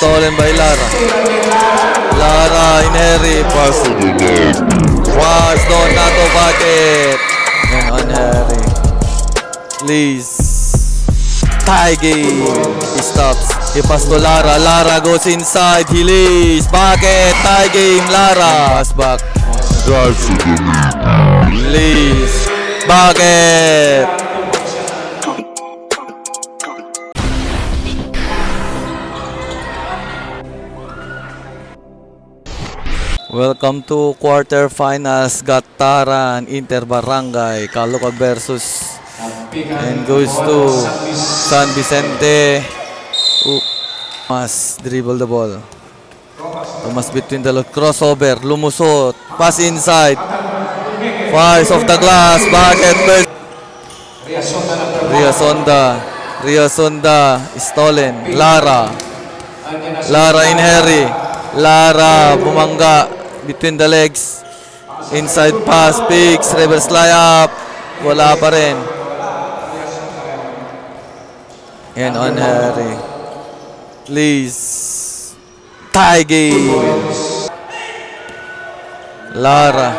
stolen by Lara. Lara Inheri, pass. Pass, Donato bucket. And on Harry. Please. Tie game. He stops. He pass to Lara. Lara goes inside. He leaves. Bucket. Tie game. Lara. Pass back. Drive to the lead. Leaves. Bucket. Welcome to quarterfinals. Gataran, Inter Barangay, Caloocan versus, and goes to San Vicente. Thomas dribble the ball. Thomas between the crossover, lumusot, pass inside, fires off the glass, bucket. Ria Sonda stolen. Lara Inheri. Lara bumangga between the legs, inside pass, picks, reverse layup, wala pa rin. And on Harry. Please. Tie game. Lara.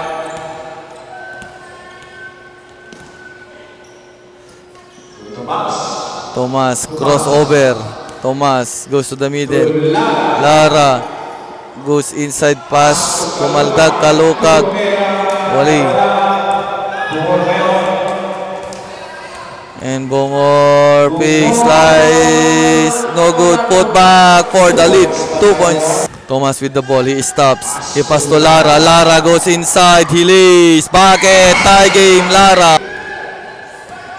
Thomas, crossover. Thomas goes to the middle. Lara goes inside pass. Pumaldag, Caloocan. Wali. And Bongor, pick, slice. No good. Put back for the lead. 2 points. Thomas with the ball. He stops. He pass to Lara. Lara goes inside. He leaves. Bucket. Tie game. Lara.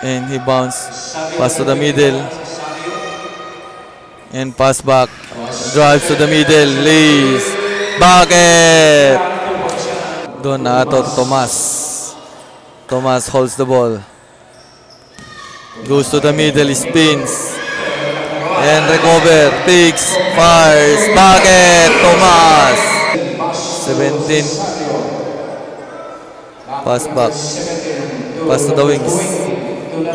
And he bounce. Pass to the middle. And pass back. Drives to the middle. Leaves. Bucket. Donato Thomas. Thomas holds the ball. Goes to the middle. Spins. And recover. Picks. Fires. Bucket. Thomas. 17. Pass back. Pass to the wings.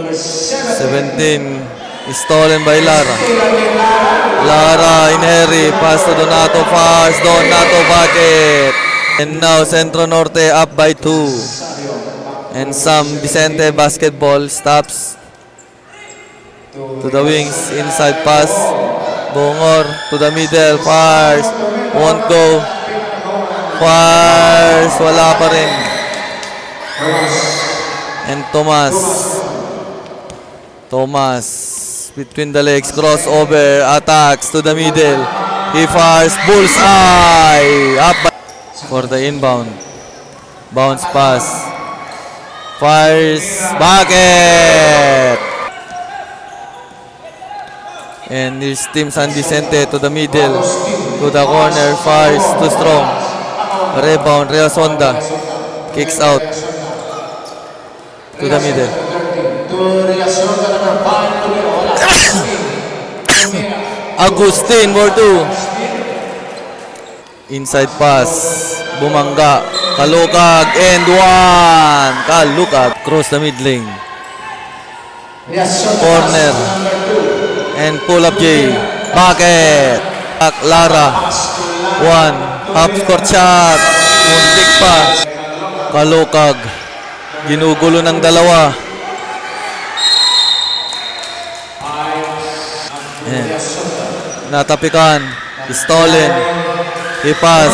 17. Stolen by Lara. Lara Inheri, pass to Donato, fast, Donato bucket. And now Centro Norte up by 2. And San Vicente basketball stops. To the wings, inside pass. Bongor to the middle, fires, won't go. Fires, wala pa rin. And Thomas between the legs, crossover, attacks to the middle. He fires, bullseye. Up for the inbound. Bounce pass. Fires, bucket. And here's Team San Vicente to the middle. To the corner, fires, too strong. Rebound, Ria Sonda. Kicks out. To the middle. Agustin, more 2. Inside pass. Bumangga. Caloocan. And 1. Caloocan. Cross the mid lane. Corner. And pull up J. Bucket. Lara. 1. Half court shot. Muntik pa. Caloocan. Ginugulo ng dalawa. Natapikan. Stolen. He pass.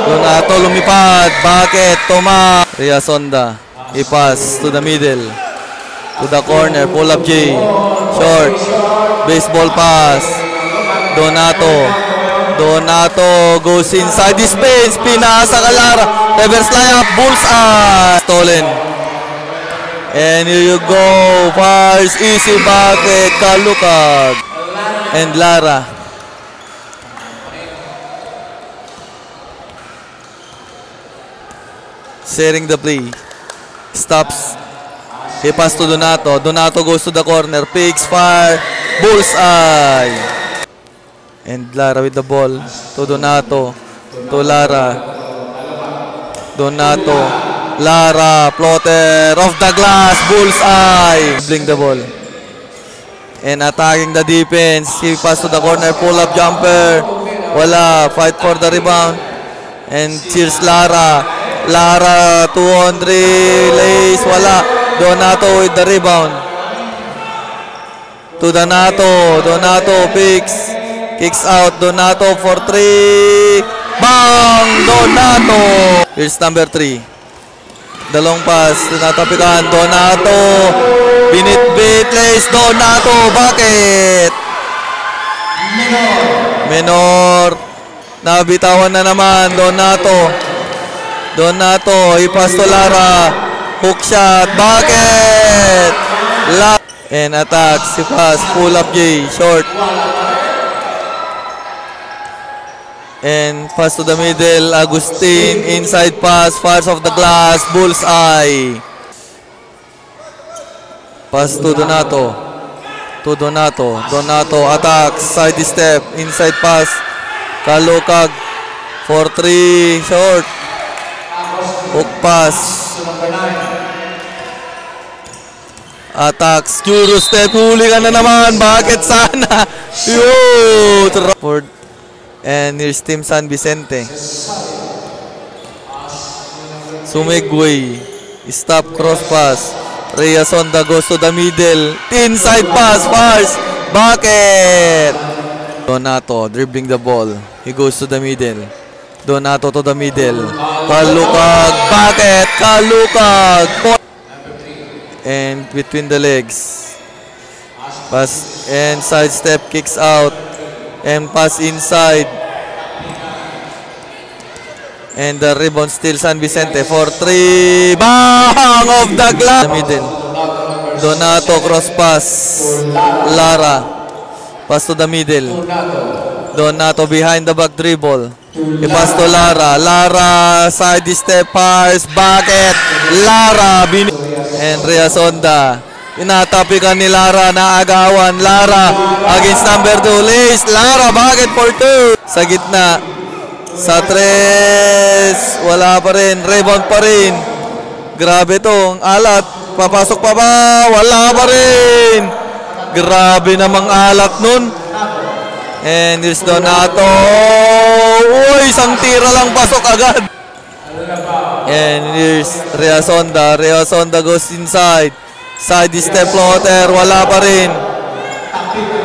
Donato lumipad. Bucket. Thomas. Ria Sonda. He pass to the middle. To the corner. Pull up J. Short. Baseball pass. Donato goes inside the space. Pinasa ka Lara. Reverse layup. Bullseye. Stolen. And here you go. Fires. Easy bucket. Caloocan. And Lara. Sharing the play. Stops. He pass to Donato. Donato goes to the corner. Picks, fire. Bullseye. And Lara with the ball. To Donato. To Lara. Donato. Lara. Floater. Off the glass. Bullseye. Bling the ball. And attacking the defense. He pass to the corner. Pull-up jumper. Wala. Fight for the rebound. And cheers Lara. Lara 2 on 3. Lace. Wala. Donato with the rebound. To Donato. Donato picks. Kicks out. Donato for 3. Bang! Donato! Here's number 3. The long pass. Tinatapikan. Donato. Binit-bit. Lace. Donato. Bakit? Menor. Nabitawan na naman. Donato. Donato. Ipas to Lara. Hook shot. Bakit? And attack. Si pass. Pull up J. Short. And pass to the middle. Agustin. Inside pass. Fires off the glass. Bullseye. Pass to Donato. To Donato. Donato attacks. Side step. Inside pass. Kalukag. For 3. Short. Hook pass. Attacks. Euro step. Huli ka na naman. Bakit sana? Yo! And here's Team San Vicente. Sumigway. Stop cross pass. Rhea Sonda goes to the middle. Inside pass. Fars. Bakit? Donato dribbling the ball. He goes to the middle. Donato to the middle. Kalukag. Bakit? Kalukag. And between the legs. Pass and side step kicks out. And pass inside. And the rebound still San Vicente for 3. Bang! Off the glass. Middle. Donato cross pass. Lara. Pass to the middle. Donato behind the back dribble. Pass to Lara. Lara side step pass. Bakit? Lara. And Rhea Sonda. Inatapikan ni Lara na agawan. Lara against number 2. Lace. Lara bakit for 2? Sa gitna. Sa 3. Wala pa rin. Rebound pa rin. Grabe tong alat. Papasok pa ba? Wala pa rin. Grabe namang alat nun. And here's Donato. Uy, isang tira lang pasok agad. And here's Rhea Sonda. Rhea Sonda goes inside. Side step floater, wala pa rin.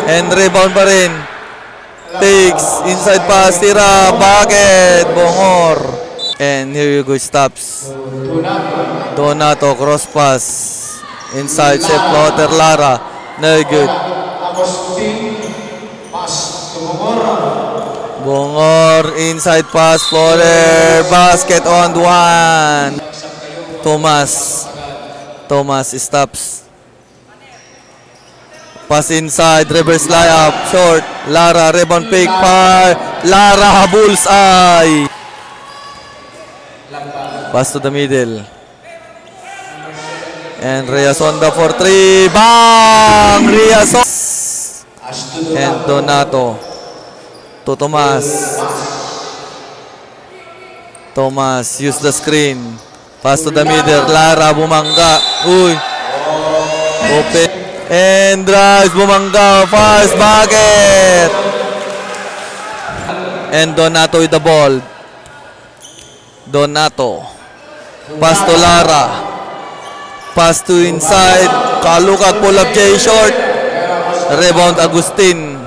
And rebound pa rin. Takes, inside pass, tira. Bakit? Bongor. And here you go, stops. Donato, cross pass. Inside step floater, Lara. No good. Bongor, inside pass, floater. Basket on 1. Thomas stops. Pass inside, reverse layup, short. Lara, rebound pick, par. Lara, bullseye. Pass to the middle. And Rhea Sonda for 3. Bang! Rhea Sonda. And Donato. To Tomas. Tomas, use the screen. Pass to the middle. Lara, bumangga. Uy. Open. And drives, bumangga. Fast. Bakit? And Donato with the ball. Donato. Pass to Lara. Pass to inside. Kalukag, pull up J short. Rebound Agustin.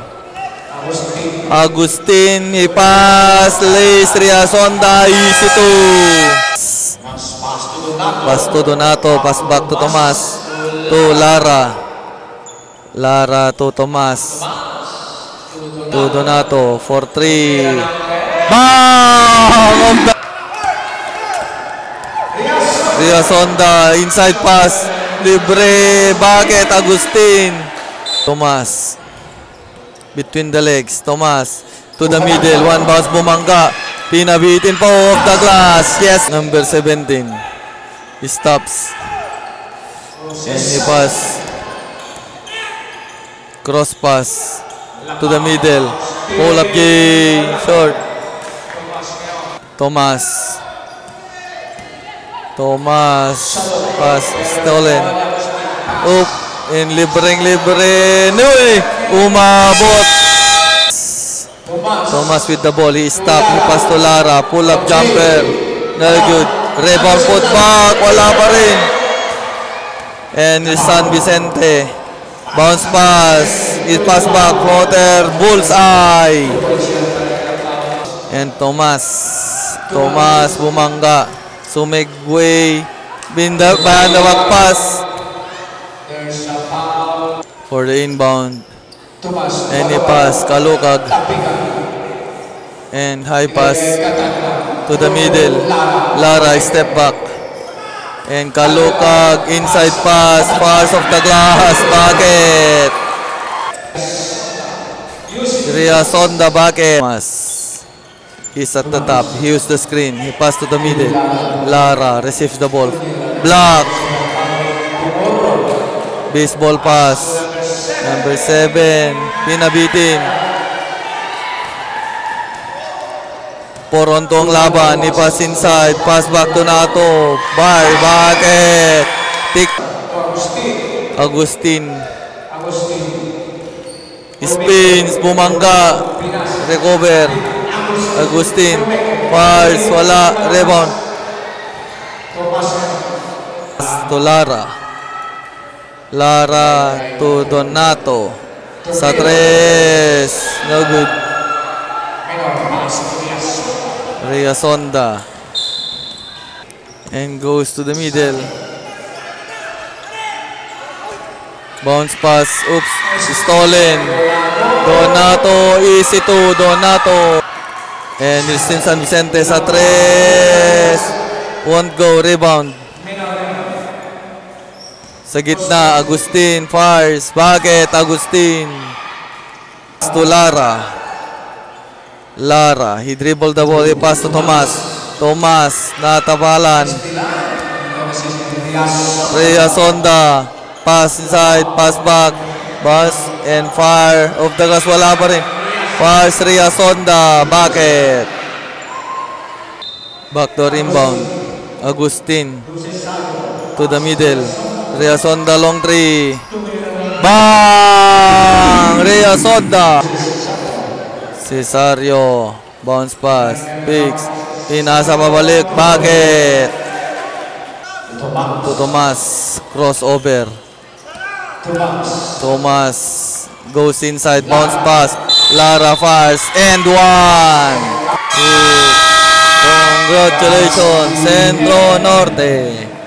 Agustin, ipas. Lace, Rhea Sonda. Easy to. Pass to Donato, pass back to Tomas. To Lara. Lara to Tomas. To Donato for 3. Bang! Rhea Sonda, inside pass. Libre. Bakit? Agustin. Tomas. Between the legs. Tomas. To the middle. One bounce, bumangga. Pinabitin pa off the glass. Yes. Number 17. He stops. And he pass. Cross pass. To the middle. Pull up game. Short. Tomas. Pass. Stolen. Oop. In libreng-libre. Uy! Umabot. Thomas with the ball. He stopped. He passed to Lara. Pull up jumper. Very good. Rebound put back. Wala pa rin. And San Vicente. Bounce pass. It pass back. Floater. Bullseye. And Thomas. Thomas bumangga. Sumigway. Behind the back pass. For the inbound. And he pass. Kalukag. And high pass to the middle. Lara step back. And Kalukag inside pass. Pass of the glass. Bucket. Riasonda bucket. He's at the top. He used the screen. He passed to the middle. Lara receives the ball. Block. Baseball pass. Number 7. Pinabitin. 4-on-2 ang laban. He pass inside. Pass back to Nato. By bucket. Tick. Agustin. Spins. Bumangga. Recover. Agustin. Falls. Wala. Rebound. To Lara. Lara to Donato. Sa 3. No good. Riasonda. And goes to the middle. Bounce pass. Oops. Stolen. Donato. Easy to Donato. And Justin San Vicente sa 3. Won't go. Rebound. Sa gitna. Agustin. Fires. Bucket. Agustin. To Lara. Lara. He dribbled the ball. He passed to Tomas. Tomas. Natabalan. Riasonda. Pass inside. Pass back. Pass and fire. Off the glass. Wala pa rin. Fires Riasonda. Bucket. Backdoor inbound. Agustin. To the middle. Riasonda long 3. Bang! Riasonda. Cesario. Bounce pass. Picks. Pinasa pabalik. Bucket. To Tomas. Crossover. Tomas. Goes inside. Bounce pass. Lara fires. And 1. Congratulations. Centro Norte.